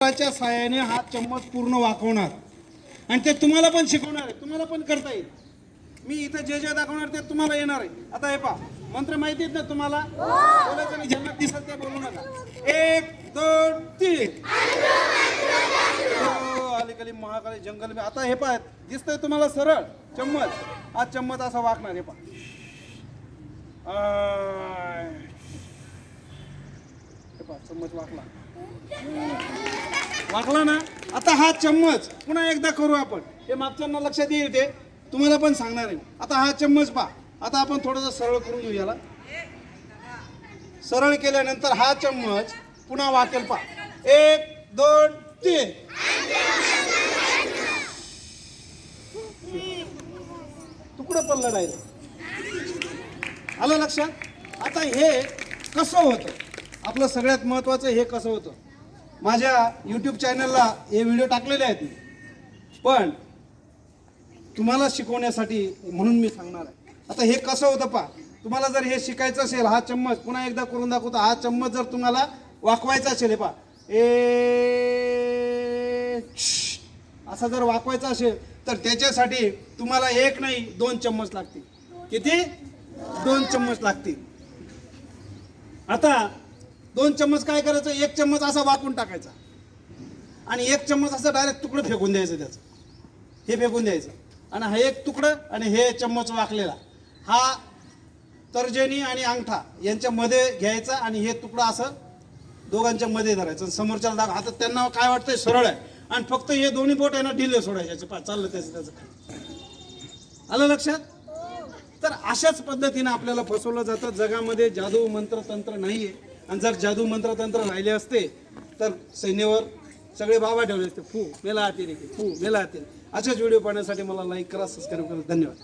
च्या साहाय्याने हा चम्मच पूर्ण वाकवणार आणि ते तुम्हाला पण शिकवणार आहे, तुम्हाला पण करता येईल. मी इथे जे जे दाखवणार ते तुम्हाला येणार आहे. आता हे पहा, मंत्र माहिती आहेत ना तुम्हाला? बोलायचं नाही, ज्यांना दिसत ते बोलू नका. 1 2 3 अलीकडे महाकाली जंगल में. आता हे पहा, दिसतंय तुम्हाला सरळ चम्मच. हा चम्मच असा वाकणार. हे पहा, हे पहा चम्मच वाकला ना. आता हा चम्मच पुन्हा एकदा करू आपण. हे मागच्यांना लक्षात येईल, ते तुम्हाला पण सांगणार आहे. आता हा चम्मच पहा. आता आपण थोडंसं सरळ करून घेऊ याला. सरळ केल्यानंतर हा चम्मच पुन्हा वाकेल पहा. 1 2 3 तुकडं पडलं डायरेक्ट. आलं लक्षात? आता हे कसं होतं, आपलं सगळ्यात महत्वाचं हे कसं होतं. माझ्या यूट्यूब चॅनलला हे व्हिडिओ टाकलेले आहेत, पण तुम्हाला शिकवण्यासाठी म्हणून मी सांगणार आहे. आता हे कसं होतं पहा. तुम्हाला जर हे शिकायचं असेल, हा चम्मच पुन्हा एकदा करून दाखवतो. हा चम्मच जर तुम्हाला वाकवायचा असेल, हे पहा, असा जर वाकवायचा असेल तर त्याच्यासाठी तुम्हाला 1 नाही 2 चम्मच लागतील. किती? 2 चम्मच लागतील. आता 2 चम्मच काय करायचं, 1 चम्मच असा वाकून टाकायचा आणि 1 चम्मच असं डायरेक्ट तुकडं फेकून द्यायचं. त्याचं हे फेकून द्यायचं आणि हा 1 तुकडं आणि हे चम्मच वाकलेला हा तर्जनी आणि अंगठा यांच्या मध्ये घ्यायचा आणि हे तुकडं असं दोघांच्या मध्ये धरायचं. समोरच्याला दाखवा. आता त्यांना काय वाटतंय सरळ आहे आणि फक्त हे दोन्ही बोट आहे ना ढिले सोडायचे. चाललं त्याचं. आलं लक्षात? तर अशाच पद्धतीने आपल्याला फसवलं जातं. जगामध्ये जादू मंत्र तंत्र नाहीये. आणि जर जादू मंत्र तंत्र राहिले असते तर सैन्यावर सगळे बाबा ठेवले असते. फू मेला हाती रे, फू मेला हाती. असेच व्हिडिओ पाहण्यासाठी मला लाईक करा, सबस्क्राईब करा. धन्यवाद.